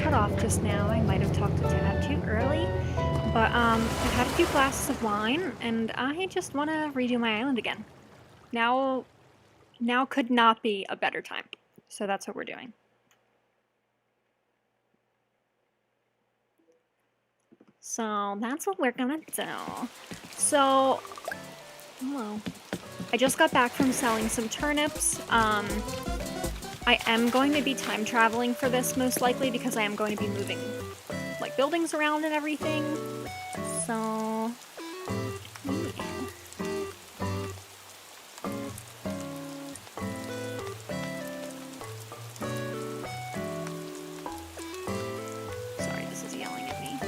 cut off just now. I might have talked a tad too early. But I've had a few glasses of wine, and I just want to redo my island again. Now could not be a better time. So that's what we're doing. So that's what we're gonna do. So, hello. I just got back from selling some turnips. I am going to be time traveling for this most likely because I am going to be moving like buildings around and everything. So, yeah. Sorry, this is yelling at me.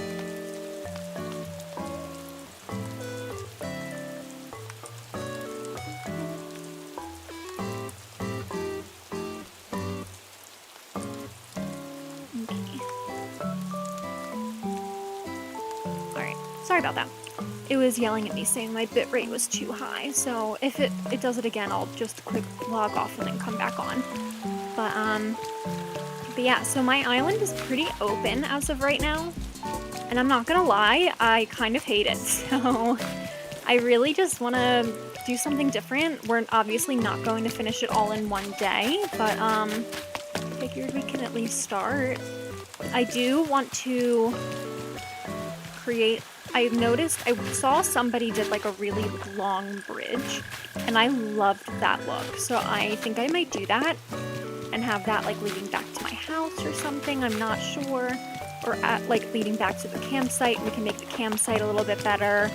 Alright, sorry about that. It was yelling at me saying my bitrate was too high, so if it does it again, I'll just quick log off and then come back on. But yeah, so my island is pretty open as of right now, and I'm not gonna lie, I kind of hate it, so I really just want to do something different. We're obviously not going to finish it all in one day, but figured we can at least start. I do want to create, I saw somebody did like a really long bridge, and I loved that look, so I think I might do that and have that like leading back to my house or something. I'm not sure, or at like leading back to the campsite, and we can make the campsite a little bit better.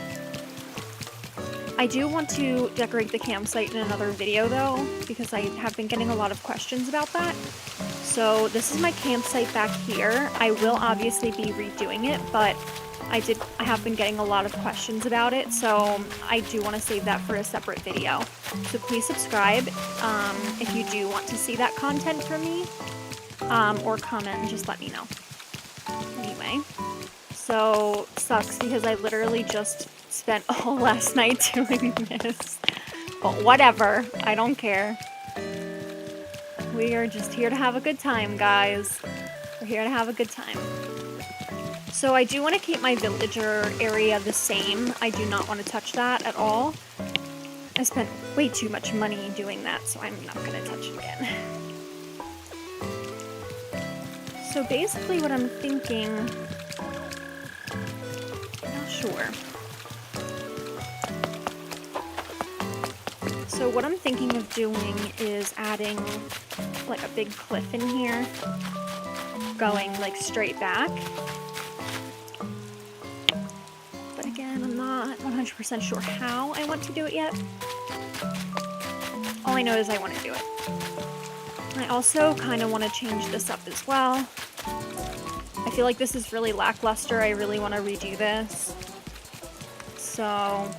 I do want to decorate the campsite in another video though, because I have been getting a lot of questions about that. So this is my campsite back here. I will obviously be redoing it, but I have been getting a lot of questions about it, so I do want to save that for a separate video. So please subscribe if you do want to see that content from me, or comment and just let me know. Anyway, so sucks because I literally just spent all last night doing this, but whatever, I don't care. We are just here to have a good time, guys. We're here to have a good time. So I do want to keep my villager area the same. I do not want to touch that at all. I spent way too much money doing that, so I'm not going to touch it again. So basically what I'm thinking, I'm not sure. So what I'm thinking of doing is adding like a big cliff in here, going like straight back. But again, I'm not 100% sure how I want to do it yet. All I know is I want to do it. I also kind of want to change this up as well. I feel like this is really lackluster. I really want to redo this. So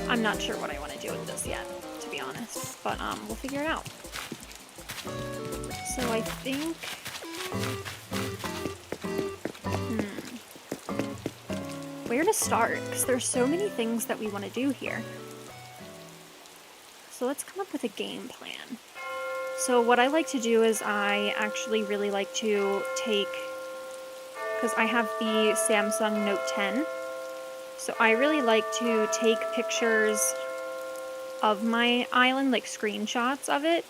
I'm not sure what I want to do with this yet, to be honest, but we'll figure it out. So I think, where to start? Because there's so many things that we want to do here. So let's come up with a game plan. So what I like to do is I actually really like to take, because I have the Samsung Note 10, so I really like to take pictures of my island, like screenshots of it,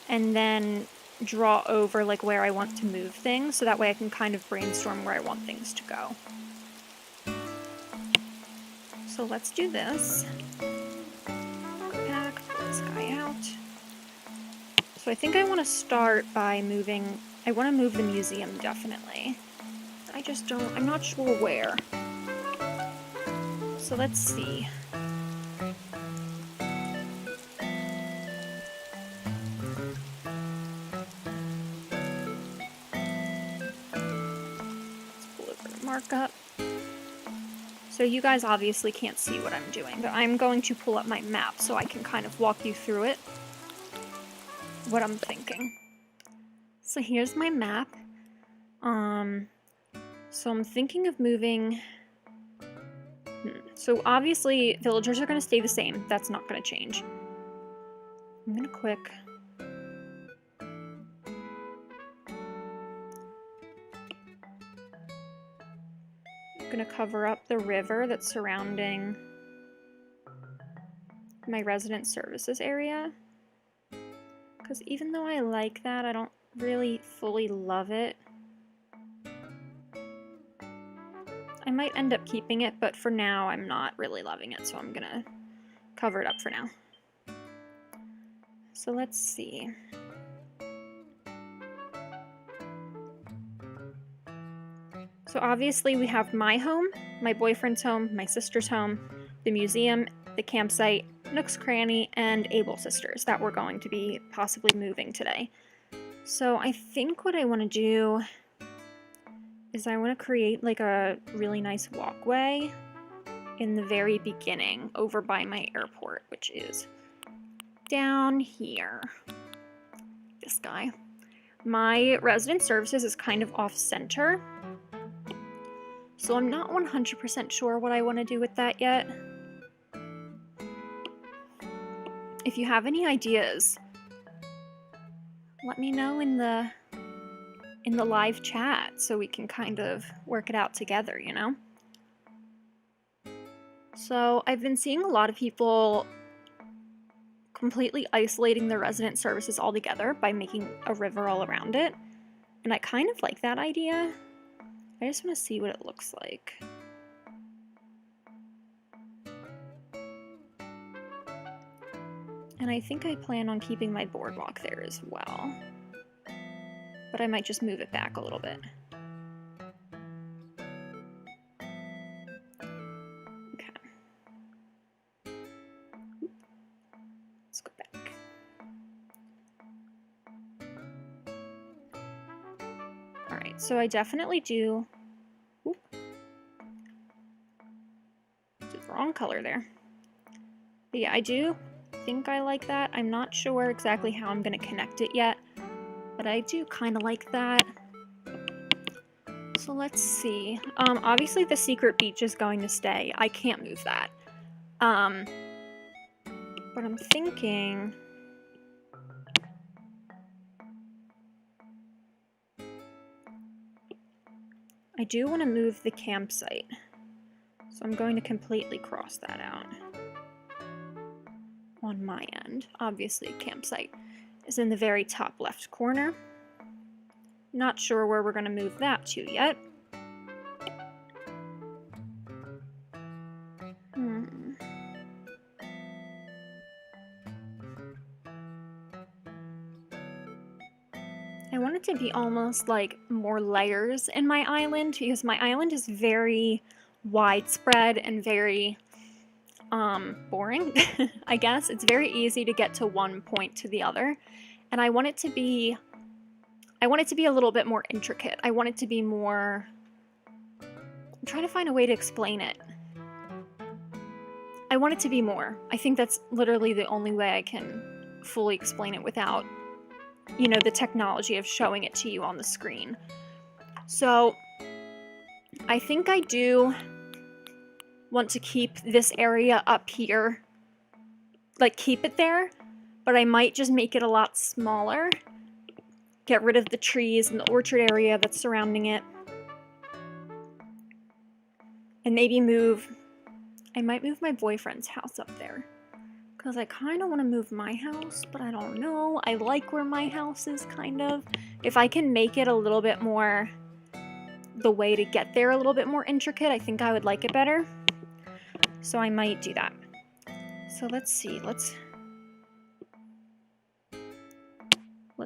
and then draw over like where I want to move things, so that way I can kind of brainstorm where I want things to go. So let's do this. Back, pull this guy out. So I think I want to start by moving, I want to move the museum definitely. I just don't, I'm not sure where. So let's see. Let's pull over the markup. So you guys obviously can't see what I'm doing, but I'm going to pull up my map so I can kind of walk you through it. What I'm thinking. So here's my map. So I'm thinking of moving. So obviously villagers are going to stay the same. That's not going to change. I'm going to quick gonna cover up the river that's surrounding my resident services area. Because even though I like that, I don't really fully love it. I might end up keeping it, but for now I'm not really loving it, so I'm gonna cover it up for now. So let's see. So obviously we have my home, my boyfriend's home, my sister's home, the museum, the campsite, Nook's Cranny, and Able Sisters that we're going to be possibly moving today. So I think what I want to do is I want to create like a really nice walkway in the very beginning over by my airport, which is down here. This guy. My resident services is kind of off-center, so I'm not 100% sure what I want to do with that yet. If you have any ideas, let me know in the live chat so we can kind of work it out together, you know? So I've been seeing a lot of people completely isolating their resident services altogether by making a river all around it, and I kind of like that idea. I just want to see what it looks like. And I think I plan on keeping my boardwalk there as well. But I might just move it back a little bit. Okay. Let's go back. Alright, so I definitely do... Oop. Did the wrong color there. But yeah, I do think I like that. I'm not sure exactly how I'm going to connect it yet, but I do kind of like that. So let's see. Obviously the secret beach is going to stay. I can't move that. But I'm thinking... I do want to move the campsite. So I'm going to completely cross that out. On my end. Obviously, campsite is in the very top left corner. Not sure where we're going to move that to yet. I want it to be almost like more layers in my island, because my island is very widespread and very boring, I guess. It's very easy to get to one point to the other, and I want it to be a little bit more intricate. I want it to be more... I'm trying to find a way to explain it. I want it to be more. I think that's literally the only way I can fully explain it without, you know, the technology of showing it to you on the screen. So, I think I do want to keep this area up here, like keep it there, but I might just make it a lot smaller, get rid of the trees and the orchard area that's surrounding it, and maybe I might move my boyfriend's house up there, because I kind of want to move my house, but I don't know. I like where my house is, kind of. If I can make it a little bit more, the way to get there a little bit more intricate, I think I would like it better. So I might do that. So let's see, let's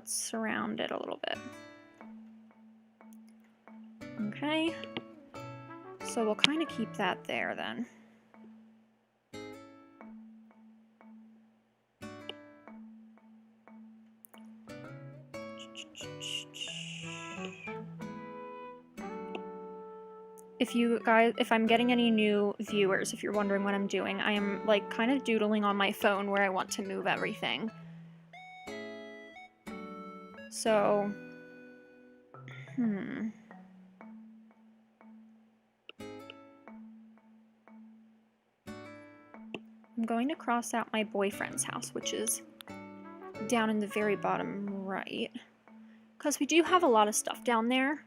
surround it a little bit. Okay. So we'll kind of keep that there then. If I'm getting any new viewers, if you're wondering what I'm doing, I am like kind of doodling on my phone where I want to move everything. So, I'm going to cross out my boyfriend's house, which is down in the very bottom right, because we do have a lot of stuff down there,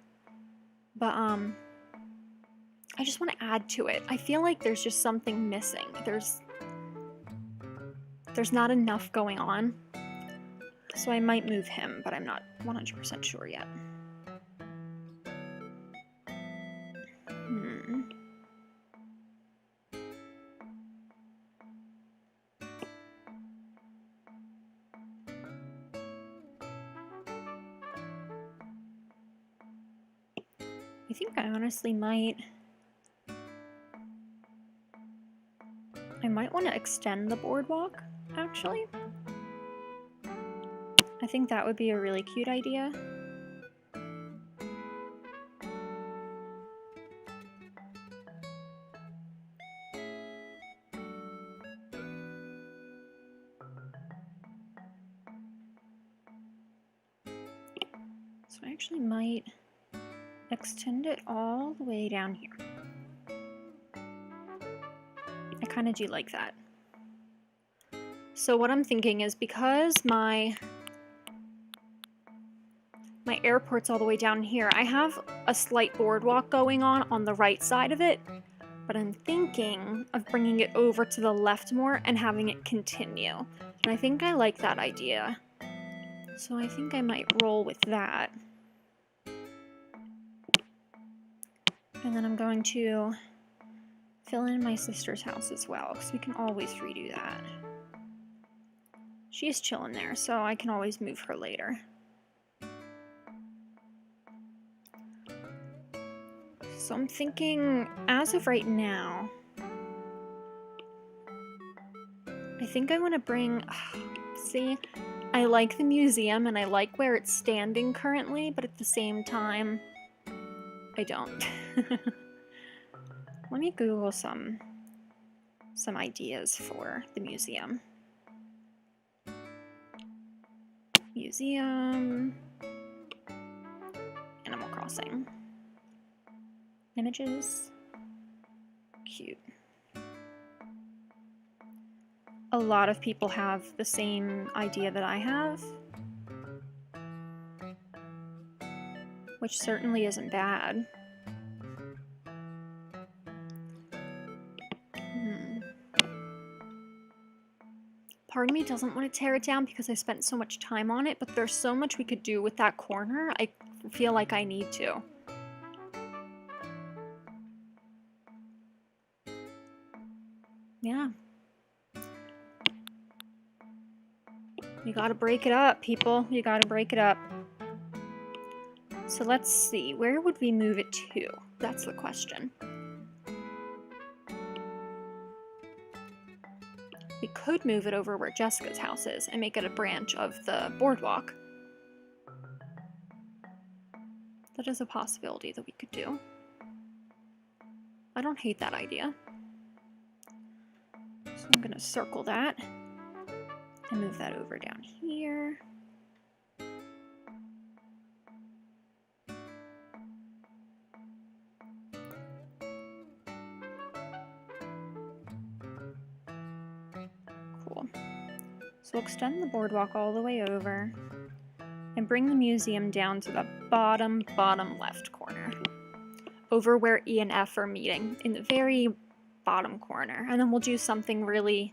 but I just want to add to it. I feel like there's just something missing. There's not enough going on. So I might move him, but I'm not 100% sure yet. I think I honestly might want to extend the boardwalk, actually. I think that would be a really cute idea. So I actually might extend it all the way down here. I kind of do like that. So what I'm thinking is, because my airport's all the way down here, I have a slight boardwalk going on the right side of it, but I'm thinking of bringing it over to the left more and having it continue. And I think I like that idea. So I think I might roll with that. And then I'm going to fill in my sister's house as well, because we can always redo that. She's chilling there, so I can always move her later. So I'm thinking, as of right now, I think I want to bring... see, I like the museum and I like where it's standing currently, but at the same time, I don't. Let me Google some ideas for the museum. Museum... Animal Crossing. Images. Cute. A lot of people have the same idea that I have, which certainly isn't bad. Part of me doesn't want to tear it down because I spent so much time on it, but there's so much we could do with that corner, I feel like I need to. Yeah. You gotta break it up, people. You gotta break it up. So let's see, where would we move it to? That's the question. We could move it over where Jessica's house is and make it a branch of the boardwalk. That is a possibility that we could do. I don't hate that idea. So I'm gonna circle that and move that over down here. Cool. So we'll extend the boardwalk all the way over and bring the museum down to the bottom left corner. Over where E and F are meeting, in the very bottom corner. And then we'll do something really,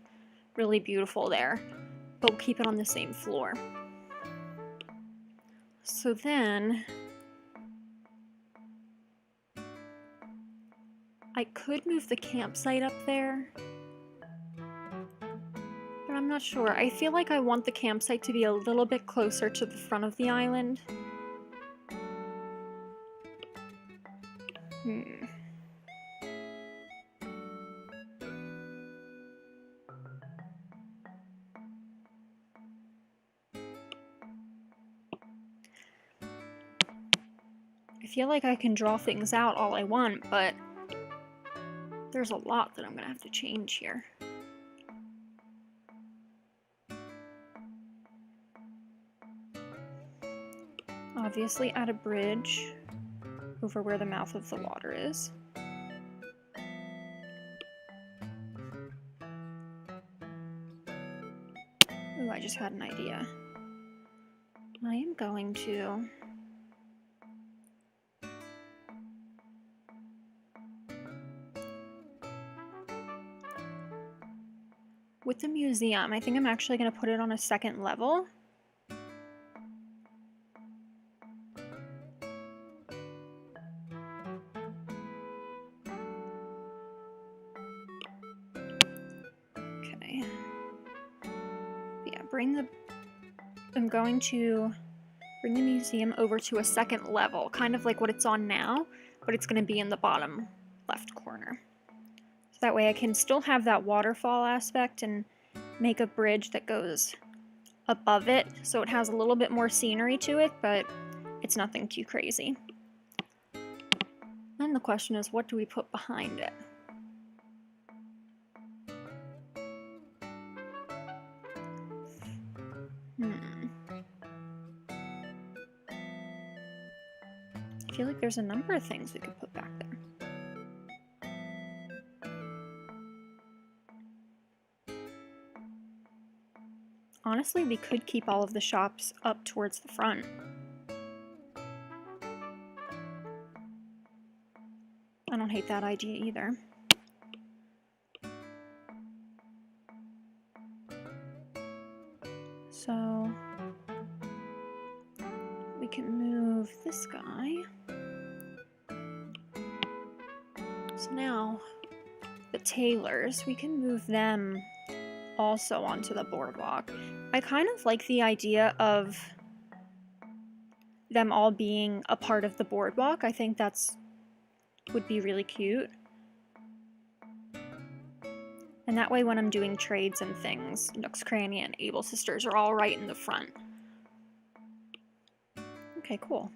really beautiful there, but we'll keep it on the same floor. So then I could move the campsite up there, but I'm not sure. I feel like I want the campsite to be a little bit closer to the front of the island. I feel like I can draw things out all I want, but there's a lot that I'm gonna have to change here. Obviously add a bridge over where the mouth of the water is. Ooh, I just had an idea. I am going to with the museum, I think I'm actually going to put it on a second level. Okay. Yeah, I'm going to bring the museum over to a second level, kind of like what it's on now, but it's going to be in the bottom left corner. So that way I can still have that waterfall aspect and make a bridge that goes above it, so it has a little bit more scenery to it, but it's nothing too crazy. Then the question is, what do we put behind it? I feel like there's a number of things we could put back there. Honestly, we could keep all of the shops up towards the front. I don't hate that idea either. So we can move this guy. So now the tailors, we can move them also onto the boardwalk. I kind of like the idea of them all being a part of the boardwalk. I think would be really cute. And that way when I'm doing trades and things, Nook's Cranny and Able Sisters are all right in the front. Okay, cool.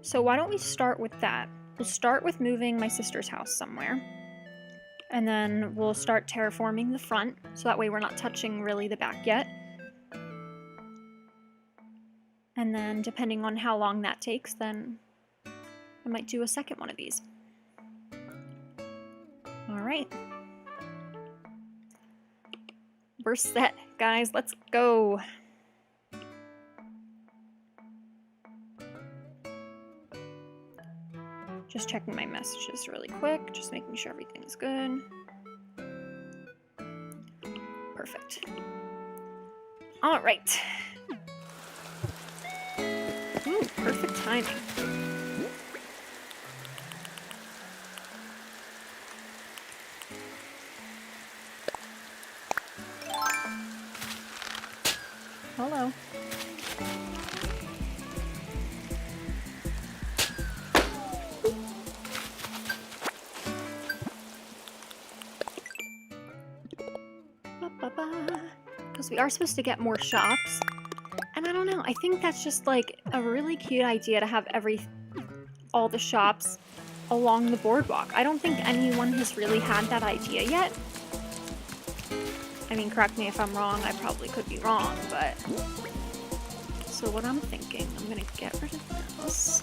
So why don't we start with that? We'll start with moving my sister's house somewhere. And then we'll start terraforming the front, so that way we're not touching really the back yet. And then depending on how long that takes, then I might do a second one of these. Alright. We're set, guys. Let's go. Just checking my messages really quick, just making sure everything's good. Perfect. All right. Ooh, perfect timing. Hello. Because we are supposed to get more shops. And I don't know, I think that's just like a really cute idea to have all the shops along the boardwalk. I don't think anyone has really had that idea yet. I mean, correct me if I'm wrong, I probably could be wrong, but... So what I'm thinking, I'm gonna get rid of this.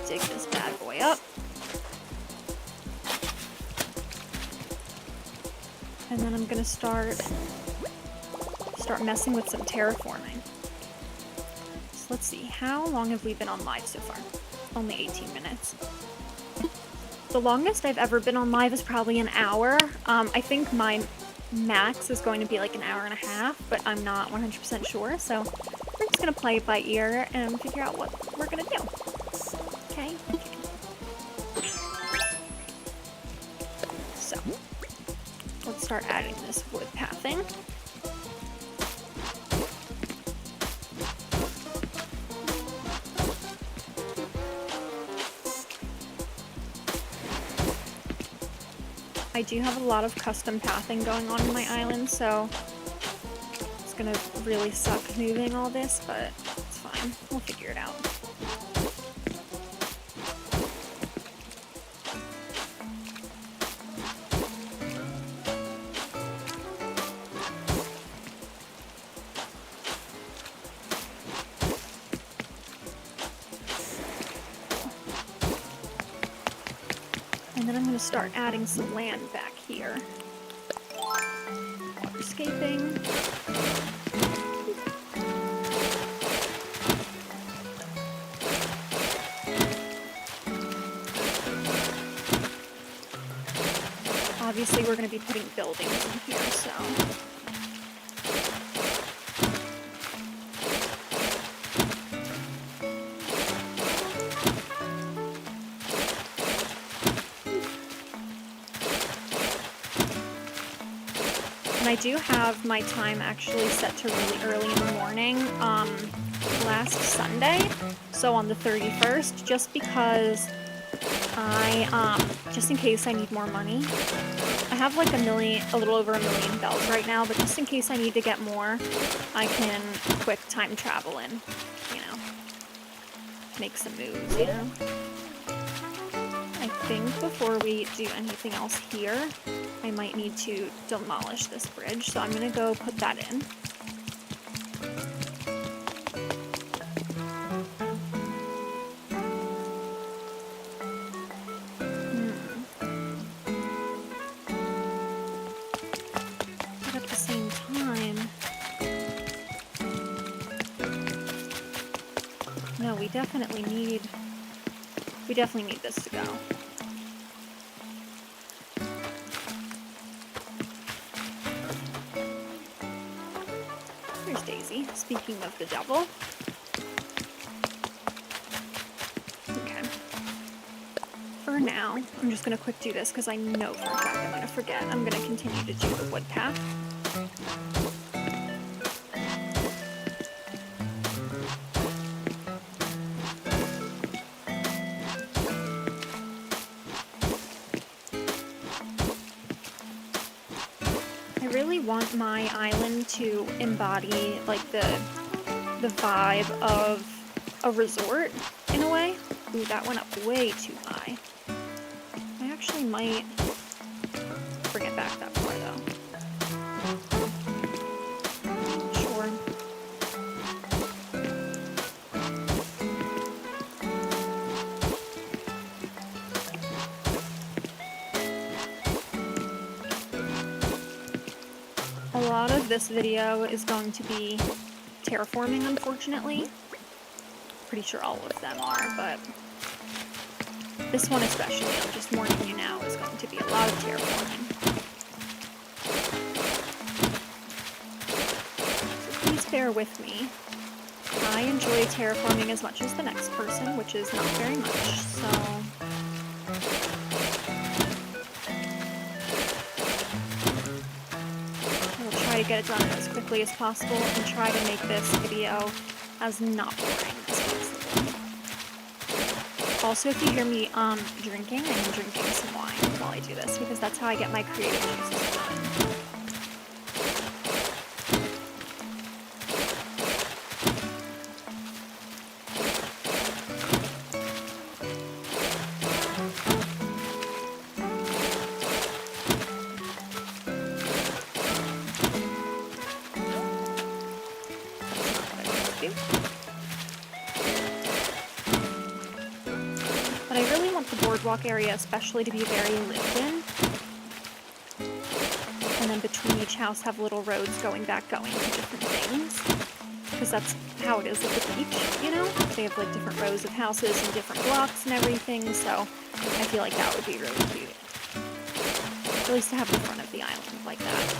Dig this bad boy up. And then I'm gonna start messing with some terraforming. So let's see, how long have we been on live so far? Only 18 minutes. The longest I've ever been on live is probably an hour. I think my max is going to be like an hour and a half, but I'm not 100% sure, so we're just gonna play it by ear and figure out what we're gonna do. Okay? So, let's start adding this wood pathing. I do have a lot of custom pathing going on in my island, so it's gonna really suck moving all this, but it's fine. We'll figure it out. And then I'm going to start adding some land back here. Waterscaping. obviously we're going to be putting buildings in here, so... And I do have my time actually set to really early in the morning, last Sunday, so on the 31st, just because just in case I need more money. I have like a little over 1 million bells right now, but just in case I need to get more, I can quick time travel and, you know, make some moves, you know? I think before we do anything else here, I might need to demolish this bridge, so I'm gonna go put that in. But at the same time... No, we definitely need this to go. There's Daisy, speaking of the devil. Okay. For now, I'm just gonna quick do this because I know for a fact I'm gonna forget. I'm gonna continue to do the wood path. I really want my island to embody like the vibe of a resort in a way. Ooh, that went up way too high. I actually might bring it back that far though. Sure. A lot of this video is going to be terraforming, unfortunately. Pretty sure all of them are, but this one especially, I'm just warning you now, is going to be a lot of terraforming. So please bear with me. I enjoy terraforming as much as the next person, which is not very much, so... Try to get it done as quickly as possible and try to make this video as not boring as possible. Also, if you hear me drinking, I'm drinking some wine while I do this because that's how I get my creative juices flowing. But I really want the boardwalk area especially to be very lived in. And then between each house have little roads going to different things. Because that's how it is at the beach, you know? They have like different rows of houses and different blocks and everything, so I feel like that would be really cute. At least to have the front of the island like that.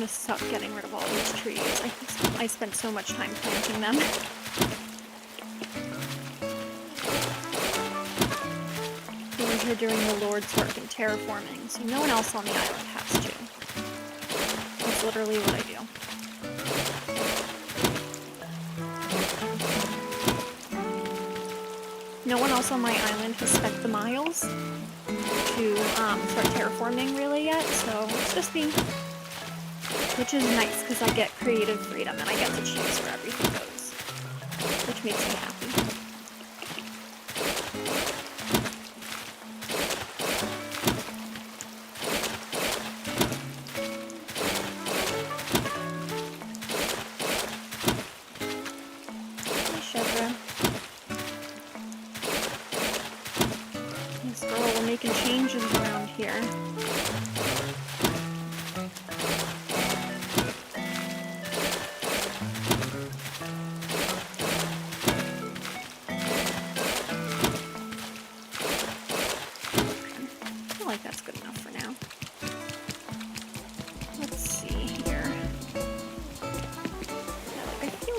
Suck getting rid of all these trees. I spent so much time planting them. We're here doing the Lord's work in terraforming, so no one else on the island has to. That's literally what I do. No one else on my island has spent the miles to start terraforming really yet, so it's just me. Which is nice, because I get creative freedom and I get to choose where everything goes. Which makes me happy. Hey, Shedra. This girl, we're making changes around here.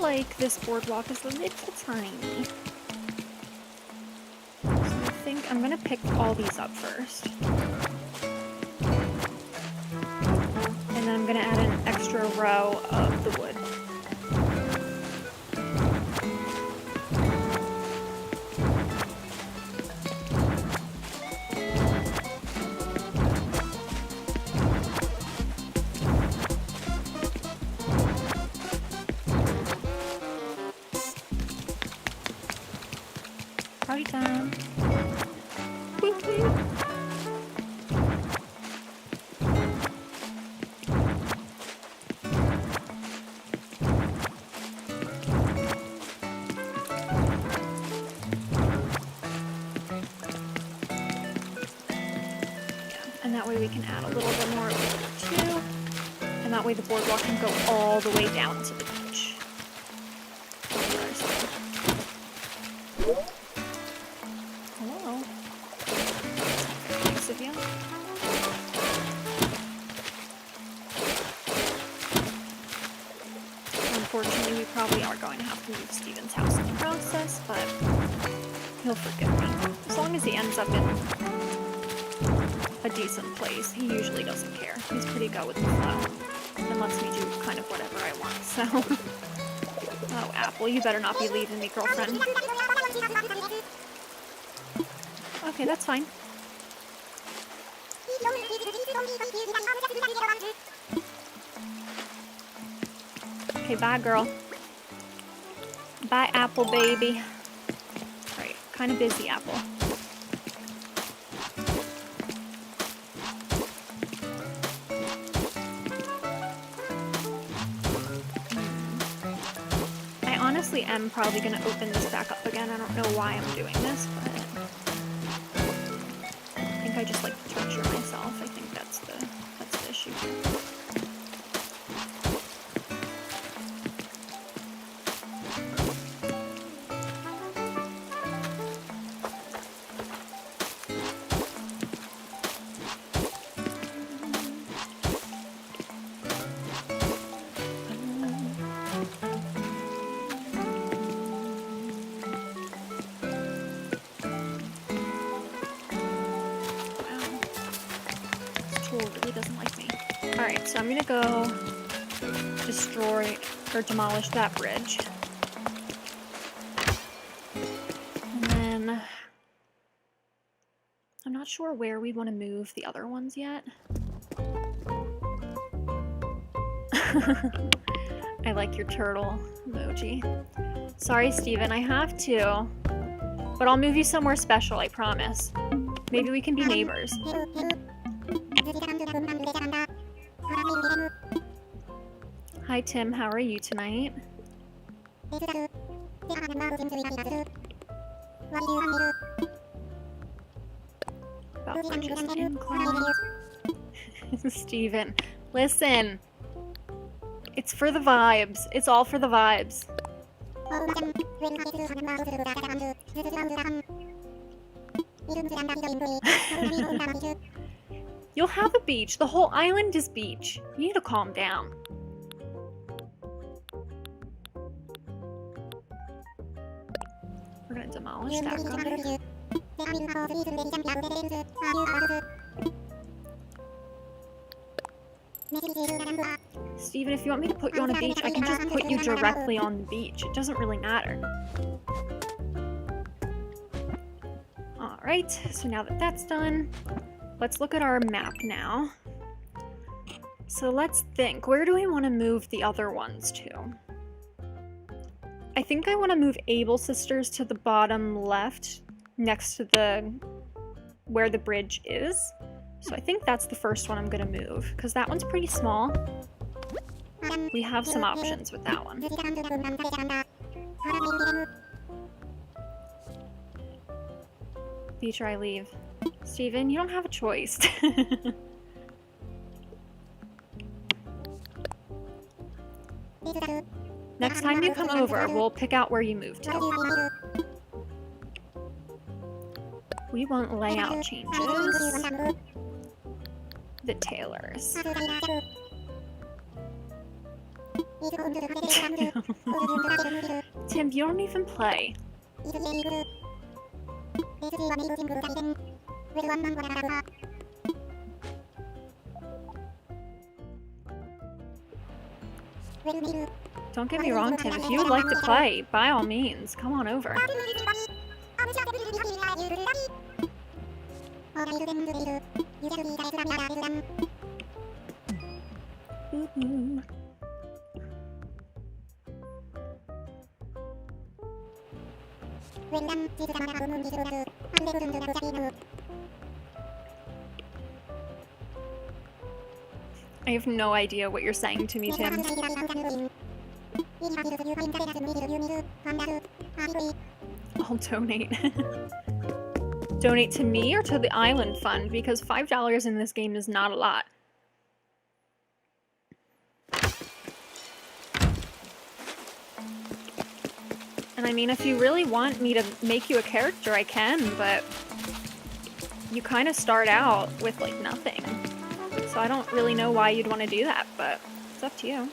like this boardwalk is a little tiny. So I think I'm gonna pick all these up first. And then I'm gonna add an extra row of the wood. Party time. Woo-hoo. And that way we can add a little bit more over too. And that way the boardwalk can go all the way down to the beach. Hello. Thanks of you. Unfortunately, we probably are going to have to move Steven's house in the process, but he'll forgive me. As long as he ends up in a decent place, he usually doesn't care. He's pretty go with the flow and lets me do kind of whatever I want, so... Oh, Apple, you better not be leaving me, girlfriend. Okay, that's fine. Okay, bye, girl. Bye, Apple, baby. Right, kind of busy, Apple. I honestly am probably going to open this back up again. I don't know why I'm doing this, but I think I just like to torture myself. I think that's the issue. Really doesn't like me. Alright, so I'm gonna go destroy or demolish that bridge. And then I'm not sure where we want to move the other ones yet. I like your turtle emoji. Sorry, Steven, I have to. But I'll move you somewhere special, I promise. Maybe we can be neighbors. Hi Tim, how are you tonight? About purchase incline. Steven, listen. It's for the vibes. It's all for the vibes. You'll have a beach. The whole island is beach. You need to calm down. We're gonna demolish that guy. Steven, if you want me to put you on a beach, I can just put you directly on the beach. It doesn't really matter. Alright, so now that that's done, let's look at our map now. So let's think, where do we want to move the other ones to? I think I want to move Able Sisters to the bottom left, next to where the bridge is. So I think that's the first one I'm going to move, because that one's pretty small. We have some options with that one. Beach or I leave. Steven, you don't have a choice. Next time you come over, we'll pick out where you move to. We want layout changes. The tailors. Tim, you don't even play. Don't get me wrong, Tim. If you would like to play, by all means, come on over. I have no idea what you're saying to me, Tim. I'll donate. Donate to me or to the island fund, because $5 in this game is not a lot. And I mean, if you really want me to make you a character, I can, but you kind of start out with, like, nothing. So I don't really know why you'd want to do that, but it's up to you.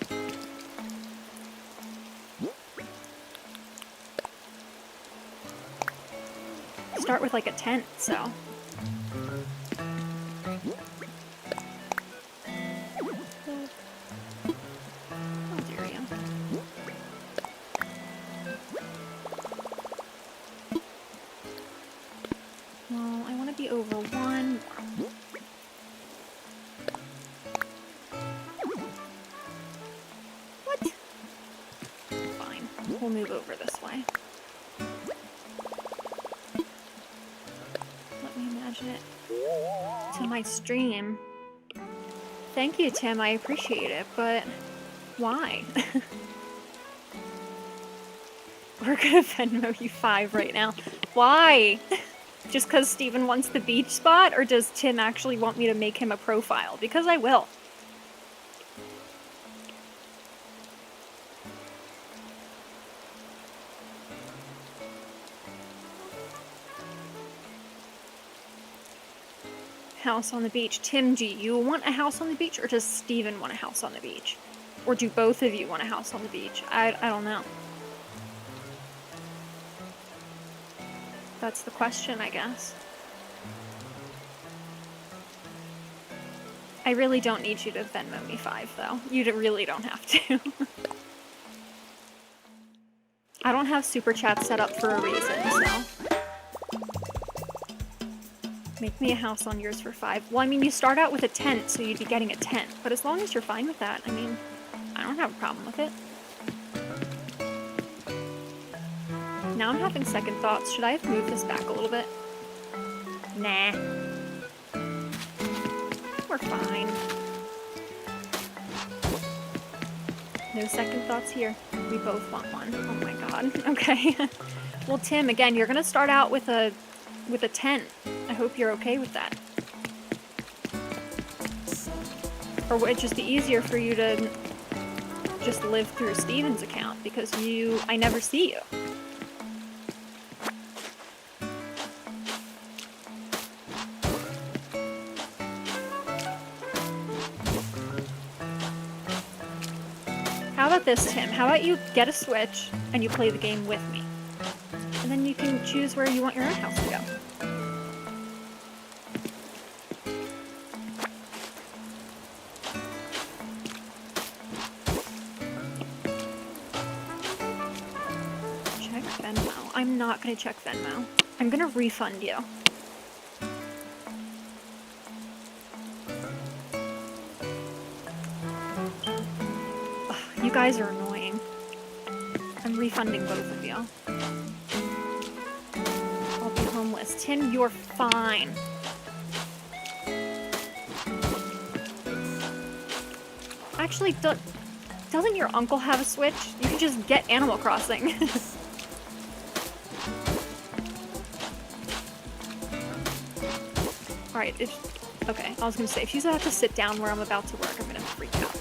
Start with, like, a tent, so... over one. What? Fine. We'll move over this way. Let me imagine it to my stream. Thank you, Tim. I appreciate it, but why? We're gonna Venmo you $5 right now. Why? Just because Steven wants the beach spot, or does Tim actually want me to make him a profile? Because I will. House on the beach. Tim, do you want a house on the beach, or does Steven want a house on the beach? Or do both of you want a house on the beach? I don't know. That's the question, I guess. I really don't need you to Venmo me $5, though. You really don't have to. I don't have Super Chat set up for a reason, so... Make me a house on yours for $5. Well, I mean, you start out with a tent, so you'd be getting a tent. But as long as you're fine with that, I mean, I don't have a problem with it. Now I'm having second thoughts. Should I have moved this back a little bit? Nah. We're fine. No second thoughts here. We both want one. Oh my god. Okay. Well, Tim, again, you're gonna start out with a tent. I hope you're okay with that. Or would it just be easier for you to just live through Steven's account, because I never see you. How about this, Tim? How about you get a Switch and you play the game with me? And then you can choose where you want your own house to go. Check Venmo. I'm not gonna check Venmo. I'm gonna refund you. You guys are annoying. I'm refunding both of you. I'll be homeless. Tim, you're fine. Actually, doesn't your uncle have a Switch? You can just get Animal Crossing. Alright, okay, I was gonna say, if you have to sit down where I'm about to work, I'm gonna freak out.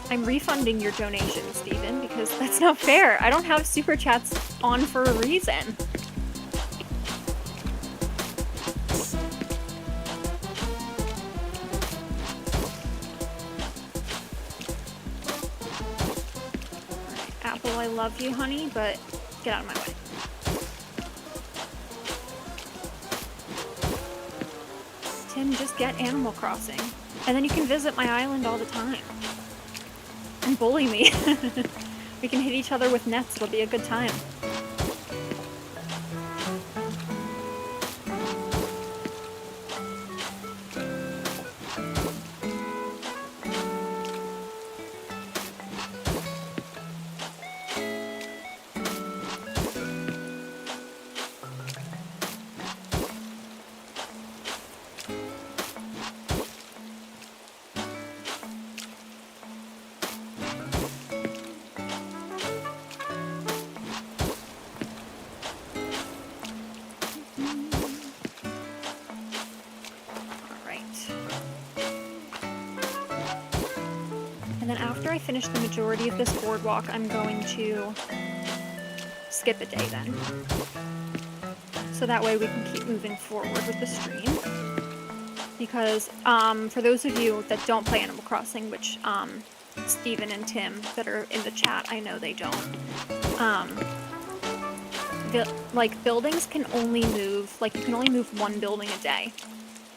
I'm refunding your donation, Steven, because that's not fair. I don't have Super Chats on for a reason. I love you, honey, but get out of my way. Tim, just get Animal Crossing. And then you can visit my island all the time. And bully me. We can hit each other with nets, it'll be a good time. After I finish the majority of this boardwalk, I'm going to skip a day then. So that way we can keep moving forward with the stream. Because for those of you that don't play Animal Crossing, which Steven and Tim that are in the chat, I know they don't. Like buildings can only move, like you can only move one building a day.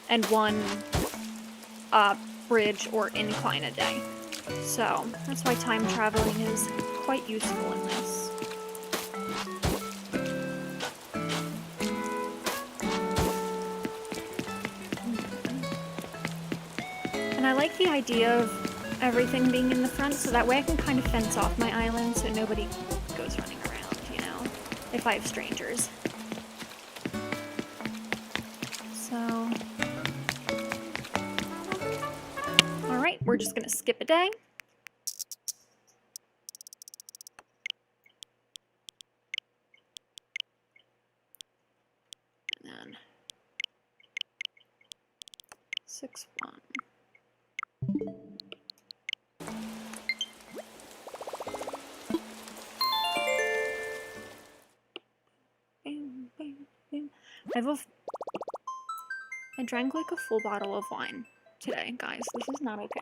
And one bridge or incline a day. So, that's why time traveling is quite useful in this. And I like the idea of everything being in the front, so that way I can kind of fence off my island so nobody goes running around, you know, if I have strangers. So... Alright, we're just gonna skip a day. And then 6-1. Bam, bam, bam. I drank like a full bottle of wine today, guys. This is not okay.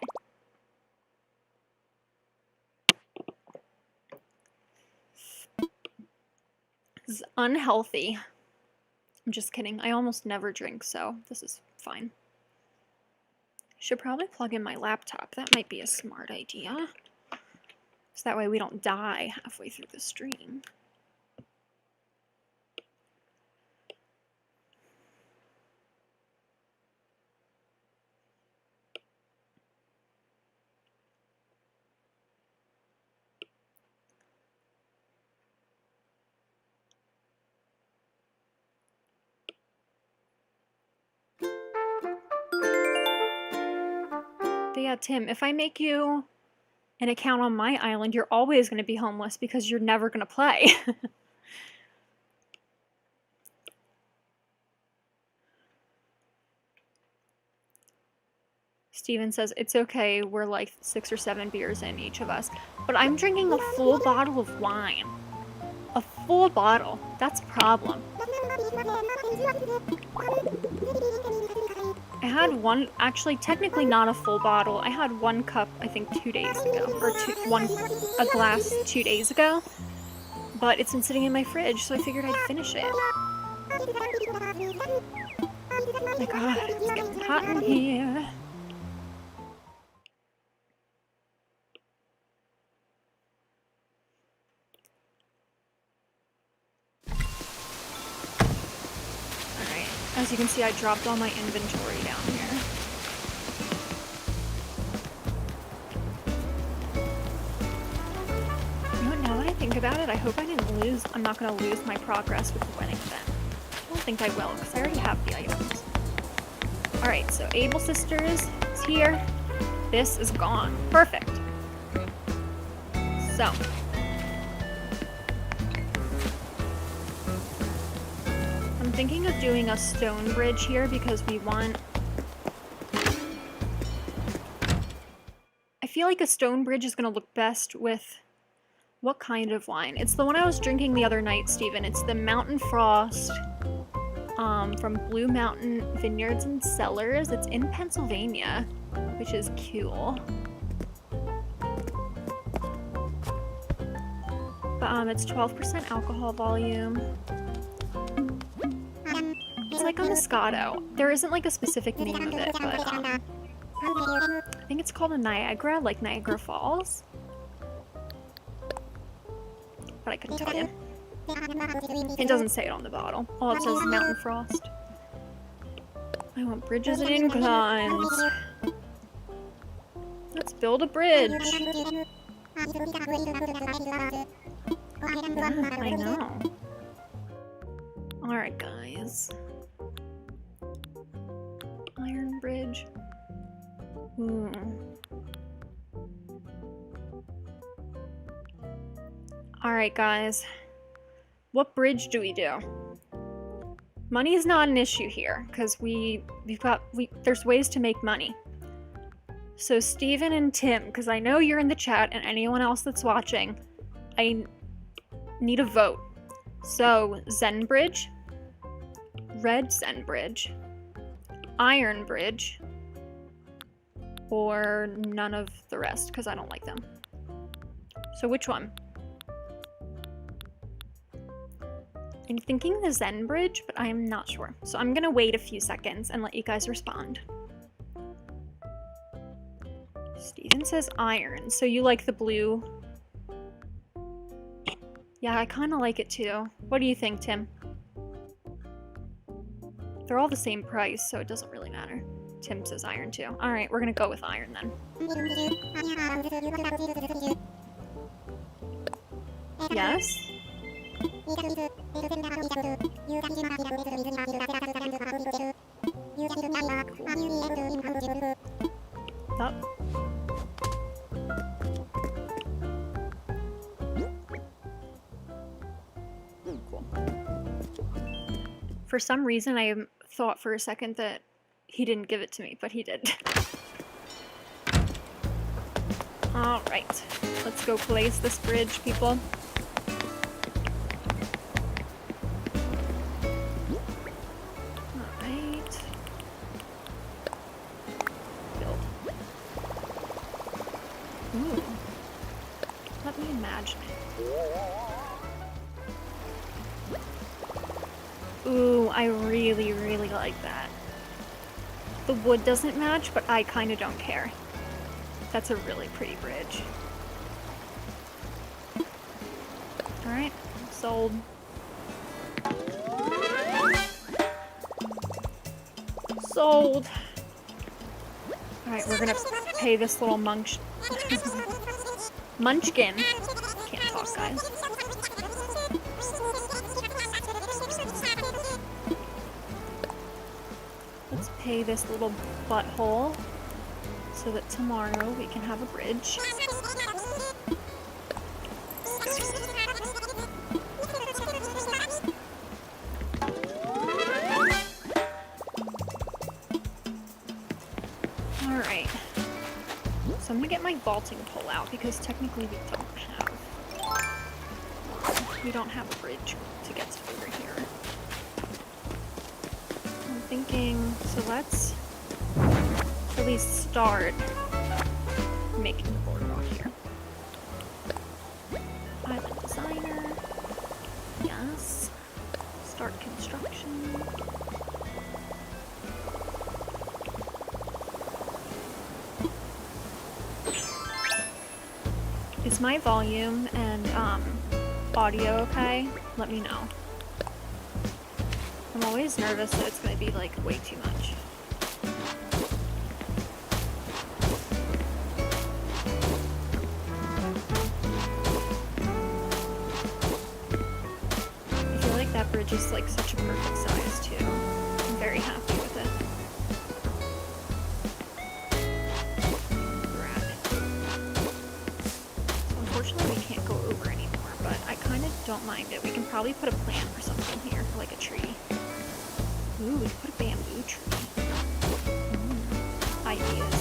This is unhealthy. I'm just kidding. I almost never drink, so this is fine. Should probably plug in my laptop. That might be a smart idea. So that way we don't die halfway through the stream. But yeah, Tim, if I make you an account on my island, you're always going to be homeless because you're never going to play. Steven says, it's okay, we're like 6 or 7 beers in, each of us. But I'm drinking a full bottle of wine. A full bottle. That's a problem. I had one, actually technically not a full bottle. I had 1 cup, I think 2 days ago, or a glass 2 days ago. But it's been sitting in my fridge, so I figured I'd finish it. Oh my god, it's getting hot in here. As you can see, I dropped all my inventory down here. You know what, now that I think about it, I hope I'm not going to lose my progress with the wedding event. I don't think I will, because I already have the items. Alright, so Able Sisters is here. This is gone. Perfect. So... I'm thinking of doing a stone bridge here because we want... I feel like a stone bridge is going to look best with... What kind of wine? It's the one I was drinking the other night, Steven. It's the Mountain Frost from Blue Mountain Vineyards and Cellars. It's in Pennsylvania, which is cool. But it's 12% alcohol volume. It's like a Moscato. There isn't like a specific name of it, but I think it's called a Niagara, like Niagara Falls. But I couldn't tell you. It doesn't say it on the bottle. All it says is Mountain Frost. I want bridges and inclines. Let's build a bridge. Yeah, I know. Alright, guys. Iron bridge. Ooh. Alright, guys. What bridge do we do? Money is not an issue here, because there's ways to make money. So Steven and Tim, because I know you're in the chat, and anyone else that's watching, I need a vote. So, Zen Bridge, Red Zen Bridge, Iron Bridge, or none of the rest, because I don't like them. So which one? I'm thinking the Zen Bridge, but I'm not sure. So I'm gonna wait a few seconds and let you guys respond. Steven says iron, so you like the blue? Yeah, I kind of like it too. What do you think, Tim? They're all the same price, so it doesn't really matter. Tim says iron too. Alright, we're gonna go with iron then. Yes? Oh. Cool. For some reason, I thought for a second that he didn't give it to me, but he did. Alright, let's go place this bridge, people. Alright. Build. Ooh. Let me imagine it. Ooh, I really, really like that. The wood doesn't match, but I kind of don't care. That's a really pretty bridge. Alright, sold. Sold! Alright, we're gonna pay this little munchkin. Can't talk, guys. Let's pay this little butthole so that tomorrow we can have a bridge. Alright. So I'm gonna get my vaulting pole out because technically we don't have a bridge to get to over here. I'm thinking, so let's at least start making the boardwalk here. Island designer. Yes. Start construction. Is my volume and audio okay? Let me know. I'm always nervous that it's gonna be like way too much. I feel like that bridge is like such a perfect size too. I'm very happy with it. Unfortunately, we can't go over anymore, but I kind of don't mind it. We can probably put a plant or something here, like a tree. Ooh, we can put a bamboo tree. Ideas.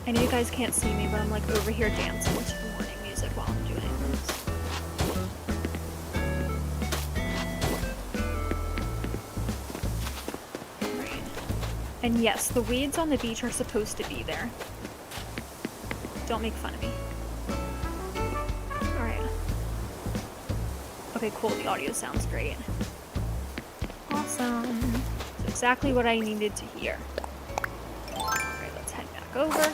I know you guys can't see me, but I'm like over here dancing to the morning music while I'm doing this. And yes, the weeds on the beach are supposed to be there. Don't make fun of me. Alright. Okay, cool. The audio sounds great. Awesome. That's exactly what I needed to hear. Alright, let's head back over.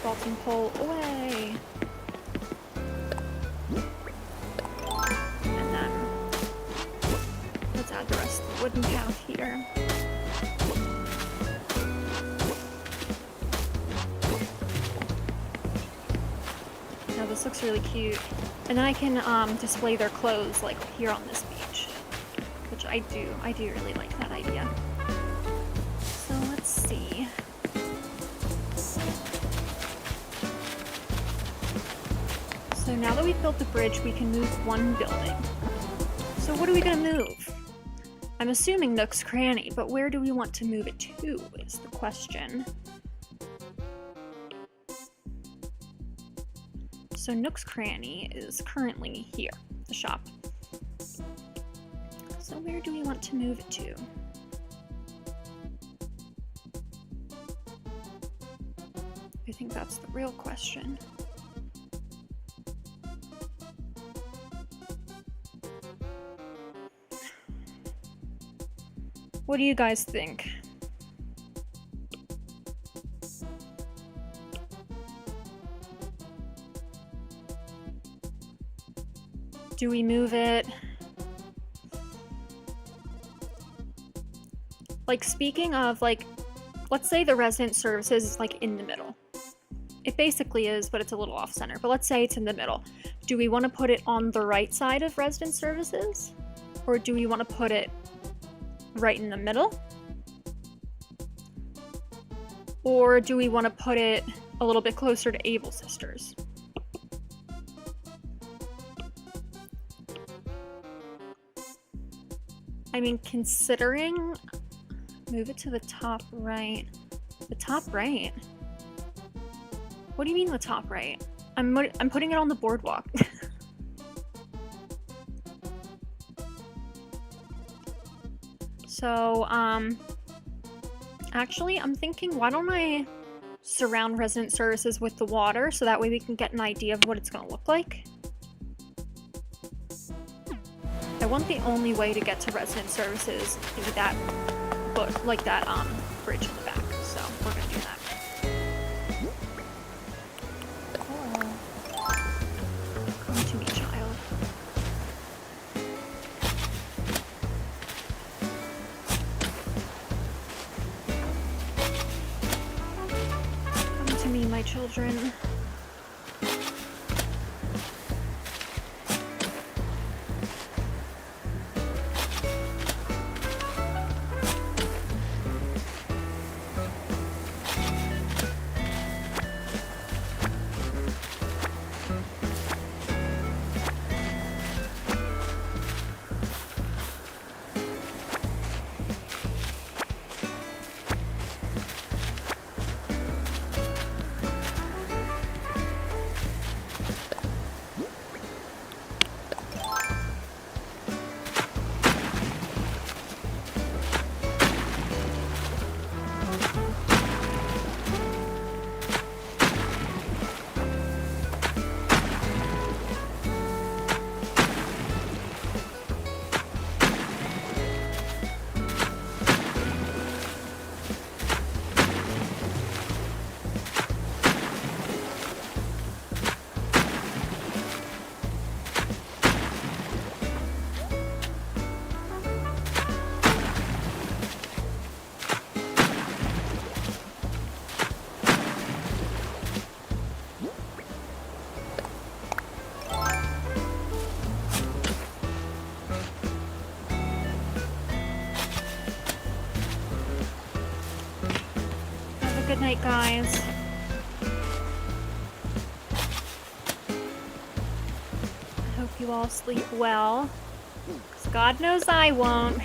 Vaulting pole away. And then let's add the rest of the wooden path here. Now this looks really cute. And then I can display their clothes like here on this beach. Which I do really like that idea. So let's see. So now that we've built the bridge, we can move one building. So what are we gonna move? I'm assuming Nook's Cranny, but where do we want to move it to is the question. So Nook's Cranny is currently here, the shop. So where do we want to move it to? I think that's the real question. What do you guys think? Do we move it? Like, speaking of, like, let's say the resident services is like in the middle. It basically is, but it's a little off center. But let's say it's in the middle. Do we want to put it on the right side of resident services? Or do we want to put it right in the middle? Or do we want to put it a little bit closer to Able Sisters? I mean, considering... Move it to the top right. The top right? What do you mean the top right? I'm putting it on the boardwalk. So, actually, I'm thinking, why don't I surround resident services with the water so that way we can get an idea of what it's gonna look like? I want the only way to get to resident services through that, like that, bridge in the back, so we're gonna do that. Oh. Come to me, child. Come to me, my children. Good night, guys. I hope you all sleep well. 'Cause God knows I won't.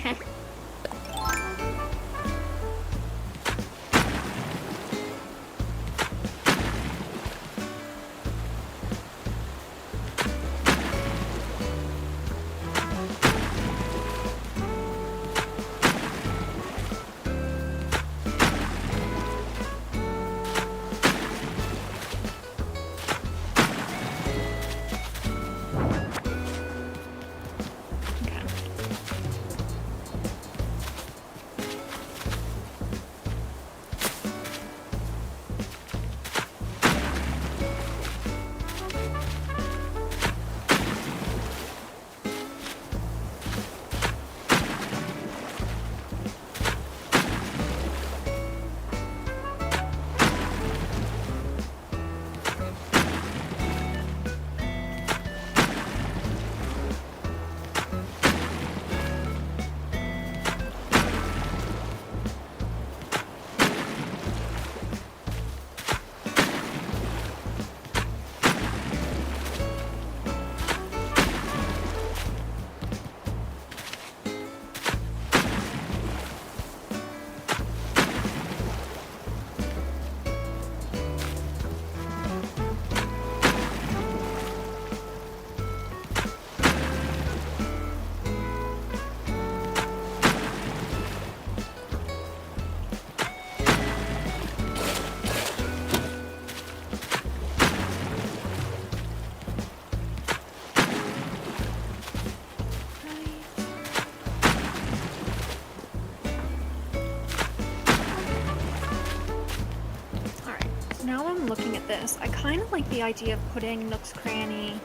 now that I'm looking at this, I kind of like the idea of putting Nook's Cranny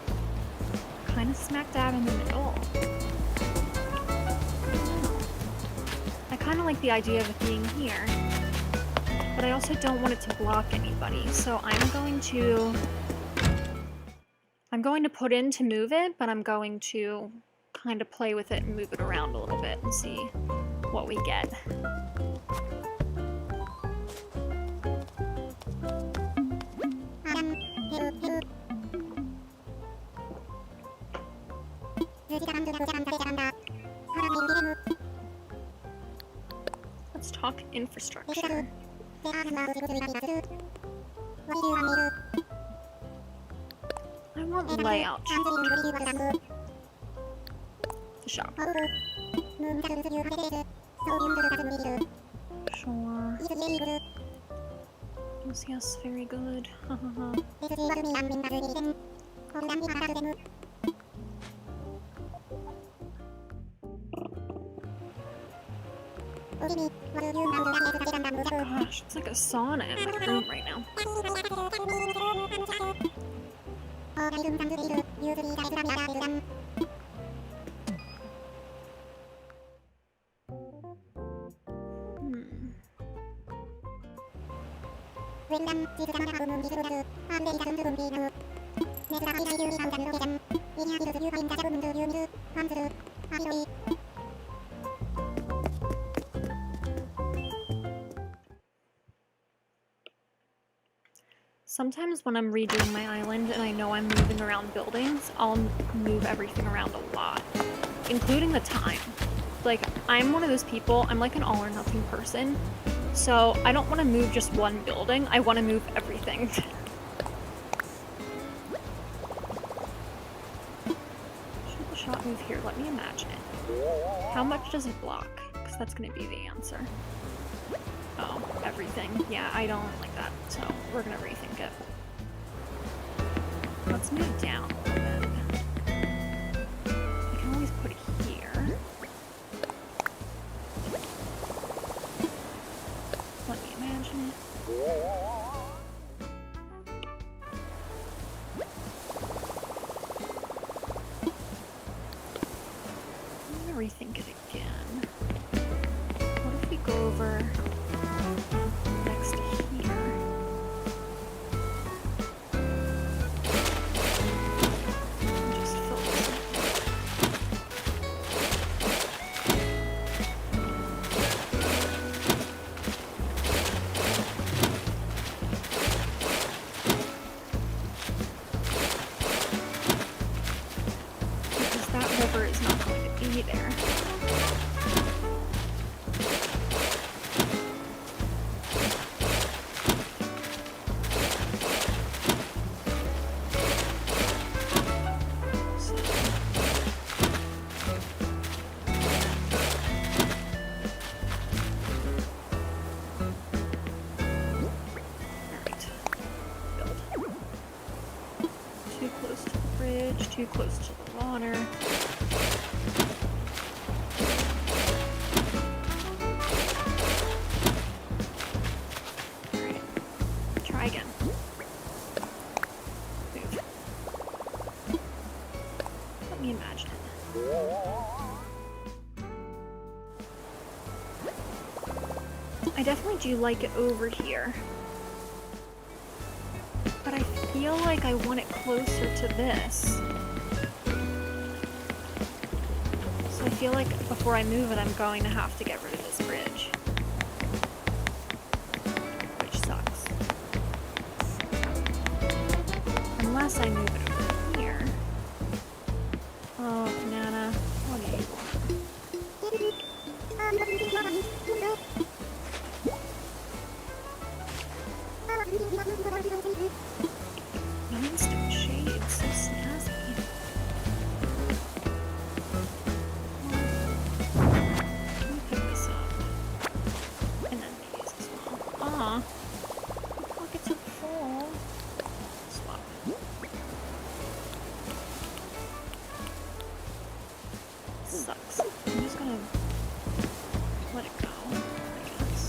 kind of smack dab in the middle. I kind of like the idea of it being here, but I also don't want it to block anybody, so I'm going to put in to move it, but I'm going to kind of play with it and move it around a little bit and see what we get. Let's talk infrastructure. I want layout. The shop. Sure. Yes, very good. Gosh, it's like a sauna in my room right now. Sometimes when I'm redoing my island and I know I'm moving around buildings, I'll move everything around a lot, including the time. Like, I'm one of those people, I'm like an all or nothing person, so I don't want to move just one building, I want to move everything. Should the shop move here? Let me imagine it. How much does it block? Because that's going to be the answer. Oh, everything. Yeah, I don't like that, so we're gonna rethink it. Let's move down a little bit. I can always put it here. Let me imagine it. I'm gonna rethink it again. What if we go over next to here? And just fill this in. Because that river is not going to be there. Too close to the water. Alright. Try again. Move. Let me imagine it. I definitely do like it over here. But I feel like I want it closer to this. I feel like before I move it, I'm going to have to get rid of this bridge. Which sucks. Unless I move it over here. Oh, Banana. What do you want? Rhinestone shades, so snazzy. Pockets are full. Swap. Sucks. I'm just gonna let it go, I guess.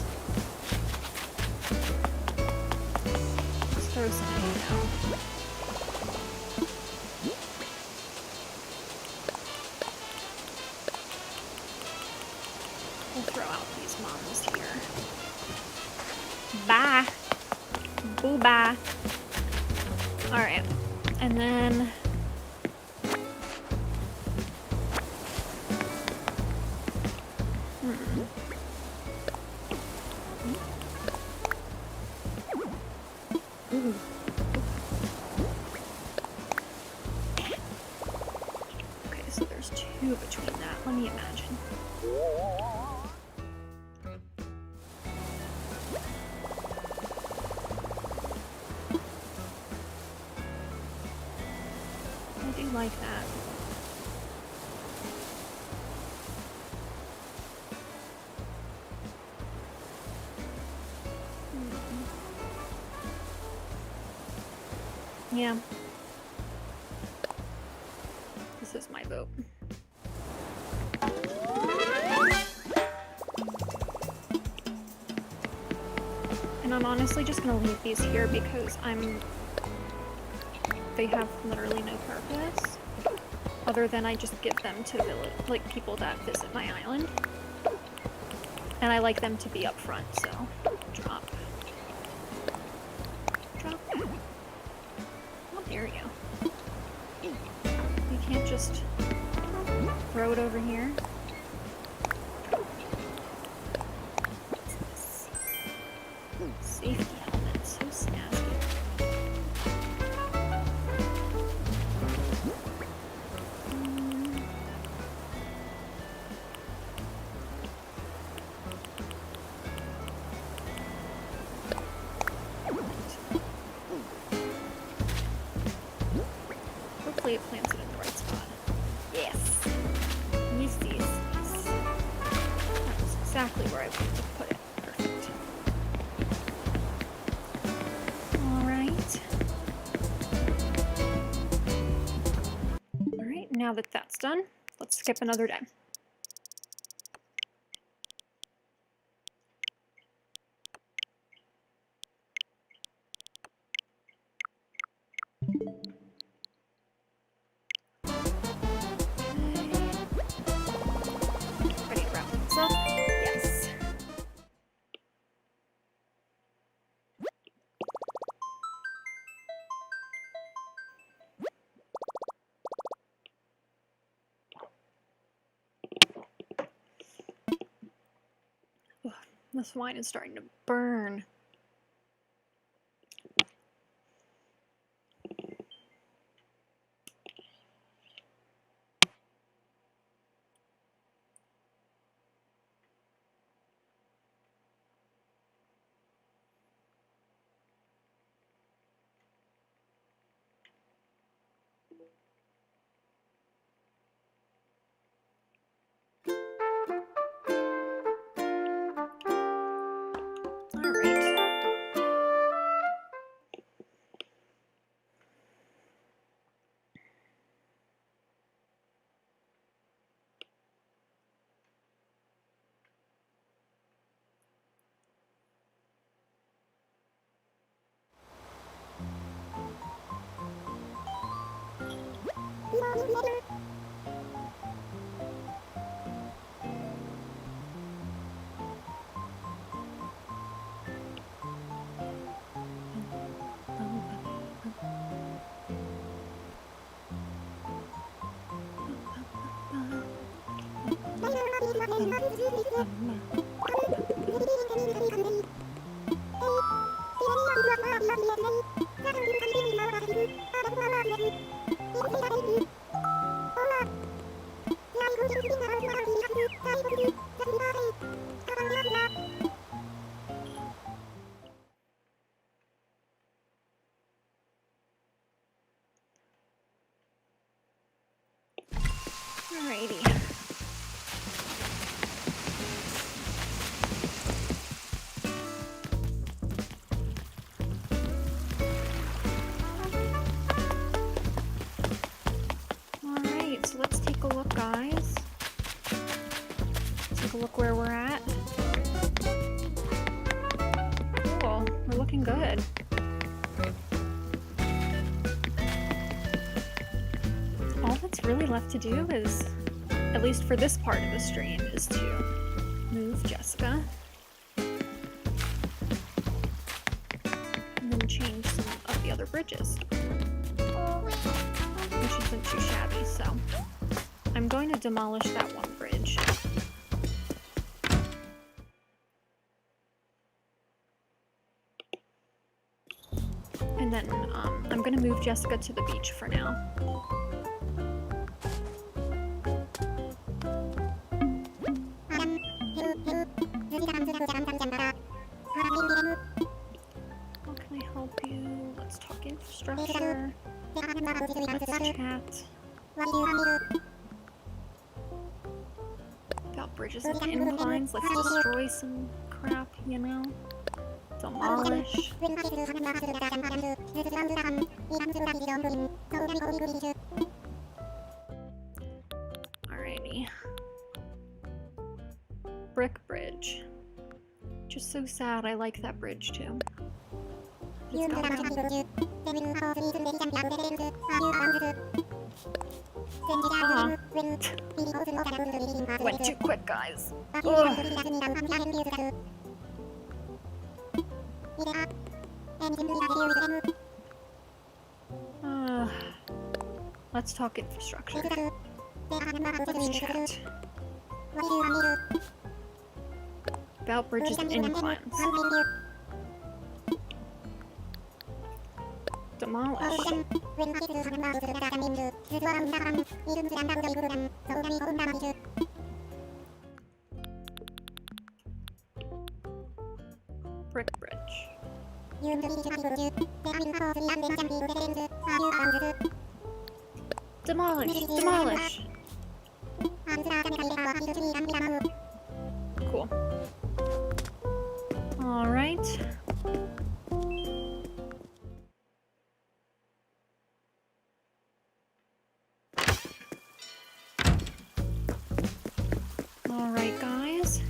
Bye. Boo bye. Alright. And then... Ooh. Okay, so there's 2 between that. Let me imagine. I do like that. Yeah. This is my vote. And I'm honestly just gonna leave these here because they have literally no purpose other than I just give them to like people that visit my island. And I like them to be up front, so drop. How dare you? You can't just throw it over here. Safety helmet, so snazzy. Hopefully it plants it in the right spot. Yes. Yes. That was exactly where I wanted to put it. Perfect. Alright. Alright, now that that's done, let's skip another day. Ready to wrap this up? Yes. Ugh, this wine is starting to burn. Alright. Alrighty. Alright, so let's take a look, guys. Take a look where we're at. Cool, we're looking good. All that's really left to do is, at least for this part of the stream, is to move Jessica. and then change some of the other bridges, which isn't too shabby, so I'm going to demolish that one bridge. And then I'm going to move Jessica to the beach for now. How can I help you? Let's talk infrastructure. Let's chat. About bridges and inclines. Let's destroy some crap, you know? Demolish. Alrighty. Brick bridge. Just so sad, I like that bridge too. It's got went too quick, guys. Let's talk infrastructure. Let's chat. About bridges and inclines. Demolish. Brick bridge. Demolish! Demolish! Cool. Alright. Alright, guys.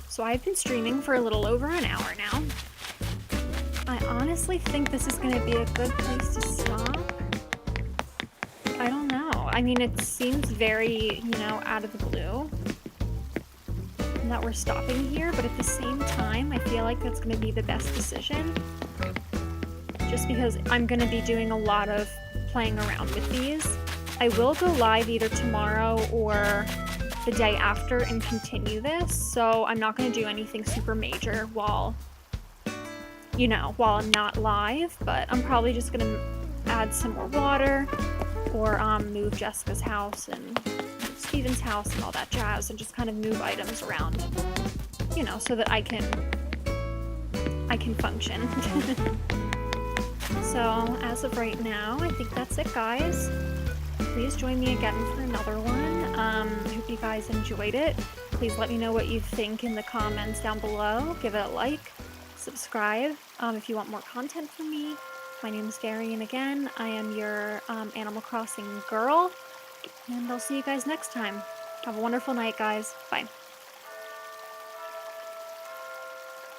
So I've been streaming for a little over an hour now. I honestly think this is going to be a good place to stop. I don't know. I mean, it seems very, you know, out of the blue that we're stopping here, but at the same time, I feel like that's going to be the best decision. Just because I'm going to be doing a lot of playing around with these. I will go live either tomorrow or the day after and continue this, so I'm not going to do anything super major while, you know, while I'm not live, but I'm probably just going to add some more water or move Jessica's house and Steven's house and all that jazz and just kind of move items around, you know, so that I can function. So as of right now, I think that's it, guys. Please join me again for another one. I hope you guys enjoyed it. Please let me know what you think in the comments down below. Give it a like, subscribe if you want more content from me. My name is Gary, and again, I am your Animal Crossing girl, and I'll see you guys next time. Have a wonderful night, guys. Bye.